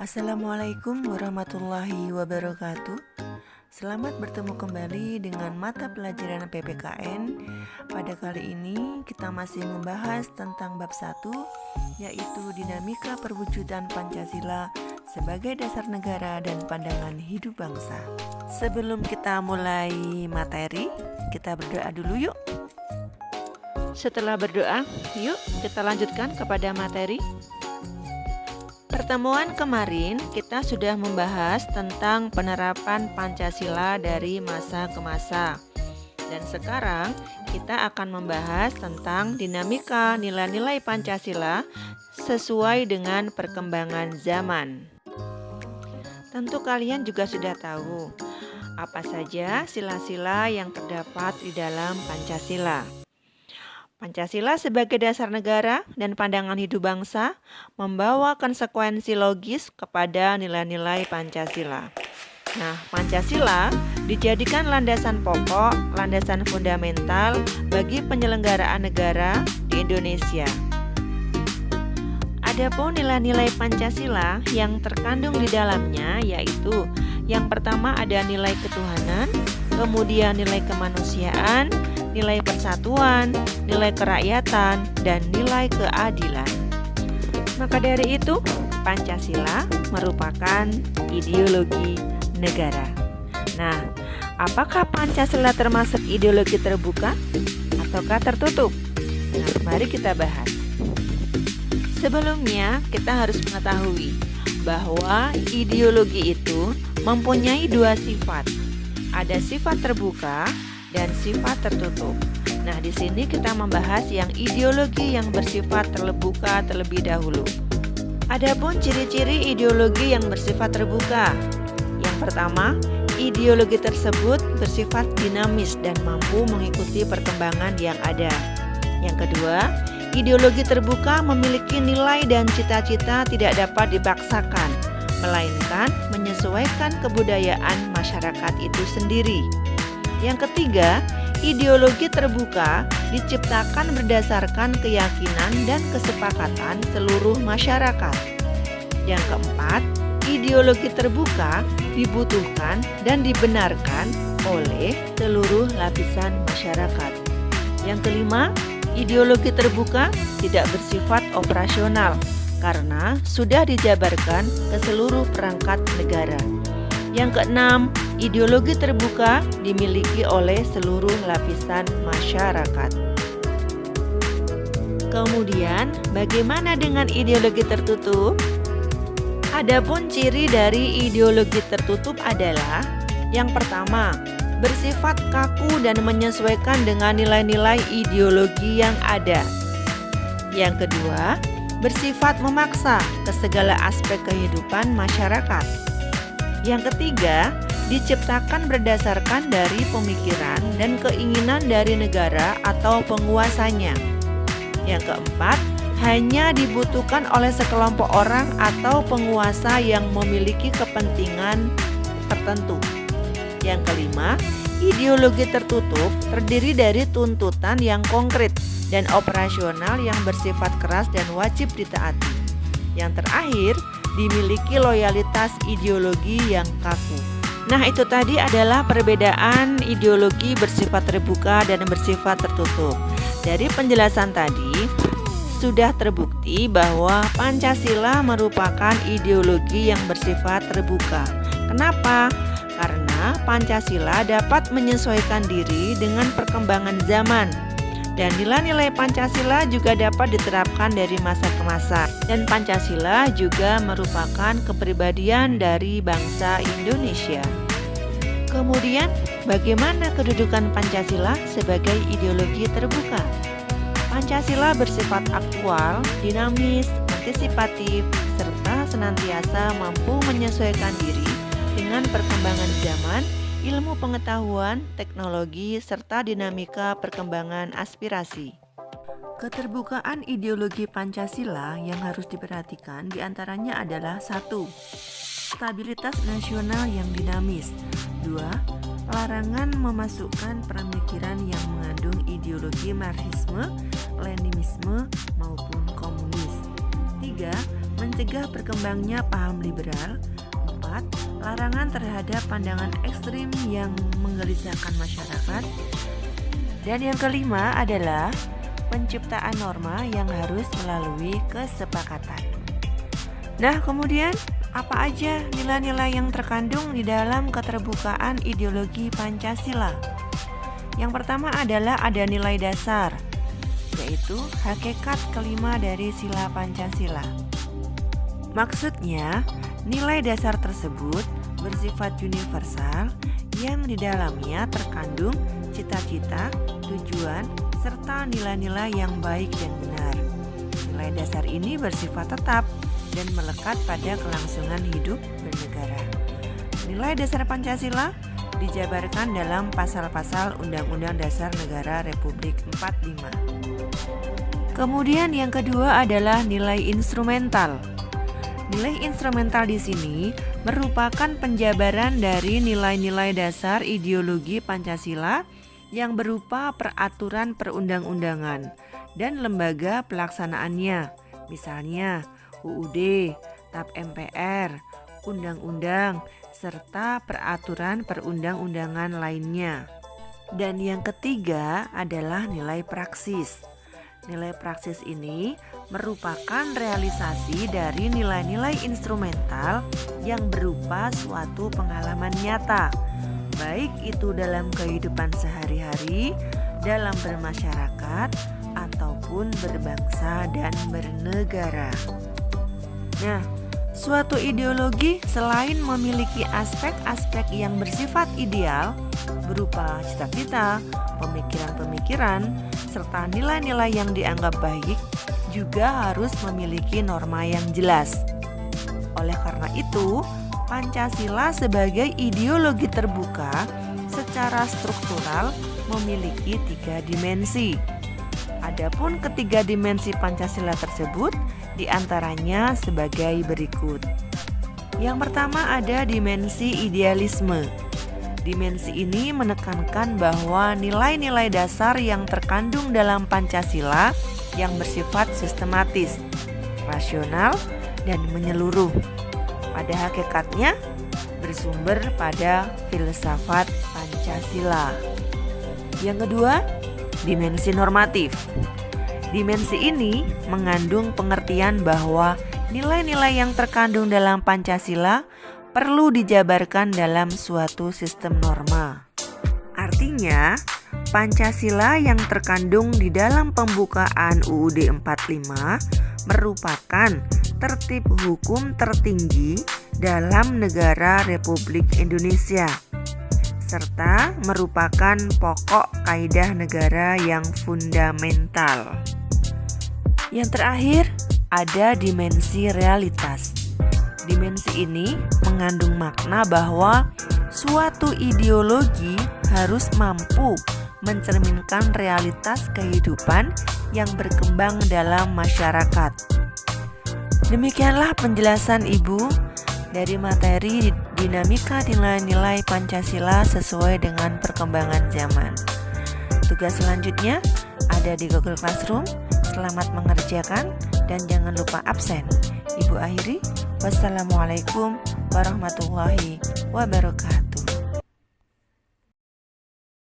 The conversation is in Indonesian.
Assalamualaikum warahmatullahi wabarakatuh. Selamat bertemu kembali dengan mata pelajaran PPKN. Pada kali ini kita masih membahas tentang bab 1, yaitu dinamika perwujudan Pancasila sebagai dasar negara dan pandangan hidup bangsa. Sebelum kita mulai materi, kita berdoa dulu yuk. Setelah berdoa, yuk kita lanjutkan kepada materi. Pertemuan kemarin kita sudah membahas tentang penerapan Pancasila dari masa ke masa. Dan sekarang kita akan membahas tentang dinamika nilai-nilai Pancasila sesuai dengan perkembangan zaman. Tentu kalian juga sudah tahu apa saja sila-sila yang terdapat di dalam Pancasila. Pancasila sebagai dasar negara dan pandangan hidup bangsa membawa konsekuensi logis kepada nilai-nilai Pancasila. Nah, Pancasila dijadikan landasan pokok, landasan fundamental bagi penyelenggaraan negara di Indonesia. Adapun nilai-nilai Pancasila yang terkandung di dalamnya yaitu yang pertama ada nilai ketuhanan, kemudian nilai kemanusiaan, nilai persatuan, nilai kerakyatan, dan nilai keadilan. Maka dari itu, Pancasila merupakan ideologi negara. Nah, apakah Pancasila termasuk ideologi terbuka ataukah tertutup? Nah, mari kita bahas. Sebelumnya, kita harus mengetahui bahwa ideologi itu mempunyai dua sifat. Ada sifat terbuka dan sifat tertutup. Nah, di sini kita membahas yang ideologi yang bersifat terbuka terlebih dahulu. Adapun ciri-ciri ideologi yang bersifat terbuka. Yang pertama, ideologi tersebut bersifat dinamis dan mampu mengikuti perkembangan yang ada. Yang kedua, ideologi terbuka memiliki nilai dan cita-cita tidak dapat dipaksakan, melainkan menyesuaikan kebudayaan masyarakat itu sendiri. Yang ketiga, ideologi terbuka diciptakan berdasarkan keyakinan dan kesepakatan seluruh masyarakat. Yang keempat, ideologi terbuka dibutuhkan dan dibenarkan oleh seluruh lapisan masyarakat. Yang kelima, ideologi terbuka tidak bersifat operasional karena sudah dijabarkan ke seluruh perangkat negara. Yang keenam, ideologi terbuka dimiliki oleh seluruh lapisan masyarakat. Kemudian, bagaimana dengan ideologi tertutup? Adapun ciri dari ideologi tertutup adalah yang pertama, bersifat kaku dan menyesuaikan dengan nilai-nilai ideologi yang ada. Yang kedua, bersifat memaksa ke segala aspek kehidupan masyarakat. Yang ketiga, diciptakan berdasarkan dari pemikiran dan keinginan dari negara atau penguasanya. Yang keempat, hanya dibutuhkan oleh sekelompok orang atau penguasa yang memiliki kepentingan tertentu. Yang kelima, ideologi tertutup terdiri dari tuntutan yang konkret dan operasional yang bersifat keras dan wajib ditaati. Yang terakhir, dimiliki loyalitas ideologi yang kaku. Nah, itu tadi adalah perbedaan ideologi bersifat terbuka dan bersifat tertutup. Dari penjelasan tadi, sudah terbukti bahwa Pancasila merupakan ideologi yang bersifat terbuka. Kenapa? Karena Pancasila dapat menyesuaikan diri dengan perkembangan zaman. Dan nilai-nilai Pancasila juga dapat diterapkan dari masa ke masa. Dan Pancasila juga merupakan kepribadian dari bangsa Indonesia. Kemudian, bagaimana kedudukan Pancasila sebagai ideologi terbuka? Pancasila bersifat aktual, dinamis, antisipatif, serta senantiasa mampu menyesuaikan diri dengan perkembangan zaman, ilmu pengetahuan, teknologi, serta dinamika perkembangan aspirasi. Keterbukaan ideologi Pancasila yang harus diperhatikan diantaranya adalah 1. Stabilitas nasional yang dinamis. 2. Larangan memasukkan pemikiran yang mengandung ideologi Marxisme, Leninisme maupun komunis. 3. mencegah berkembangnya paham liberal. 4. Larangan terhadap pandangan ekstrim yang menggelisahkan masyarakat. Dan yang kelima adalah penciptaan norma yang harus melalui kesepakatan. Nah, kemudian apa aja nilai-nilai yang terkandung di dalam keterbukaan ideologi Pancasila? Yang pertama adalah ada nilai dasar, yaitu hakikat kelima dari sila Pancasila. Maksudnya, nilai dasar tersebut bersifat universal yang di dalamnya terkandung cita-cita, tujuan, serta nilai-nilai yang baik dan benar. Nilai dasar ini bersifat tetap dan melekat pada kelangsungan hidup bernegara. Nilai dasar Pancasila dijabarkan dalam pasal-pasal Undang-Undang Dasar Negara Republik 45. Kemudian yang kedua adalah nilai instrumental. Nilai instrumental di sini merupakan penjabaran dari nilai-nilai dasar ideologi Pancasila yang berupa peraturan perundang-undangan dan lembaga pelaksanaannya, misalnya UUD, TAP MPR, undang-undang, serta peraturan perundang-undangan lainnya. Dan yang ketiga adalah nilai praksis. Nilai praksis ini merupakan realisasi dari nilai-nilai instrumental yang berupa suatu pengalaman nyata, baik itu dalam kehidupan sehari-hari, dalam bermasyarakat, ataupun berbangsa dan bernegara. Nah, suatu ideologi selain memiliki aspek-aspek yang bersifat ideal berupa cita-cita, pemikiran-pemikiran, serta nilai-nilai yang dianggap baik, juga harus memiliki norma yang jelas. Oleh karena itu, Pancasila sebagai ideologi terbuka secara struktural memiliki 3 dimensi. Adapun ketiga dimensi Pancasila tersebut diantaranya sebagai berikut. Yang pertama ada dimensi idealisme. Dimensi ini menekankan bahwa nilai-nilai dasar yang terkandung dalam Pancasila yang bersifat sistematis, rasional, dan menyeluruh. Pada hakikatnya bersumber pada filsafat Pancasila. Yang kedua, dimensi normatif. Dimensi ini mengandung pengertian bahwa nilai-nilai yang terkandung dalam Pancasila perlu dijabarkan dalam suatu sistem norma. Artinya, Pancasila yang terkandung di dalam pembukaan UUD 45 merupakan tertib hukum tertinggi dalam negara Republik Indonesia, serta merupakan pokok kaidah negara yang fundamental. Yang terakhir, ada dimensi realitas. Dimensi ini mengandung makna bahwa suatu ideologi harus mampu mencerminkan realitas kehidupan yang berkembang dalam masyarakat. Demikianlah penjelasan Ibu dari materi dinamika nilai-nilai Pancasila sesuai dengan perkembangan zaman. Tugas selanjutnya ada di Google Classroom. Selamat mengerjakan dan jangan lupa absen. Ibu akhiri, wassalamualaikum warahmatullahi wabarakatuh.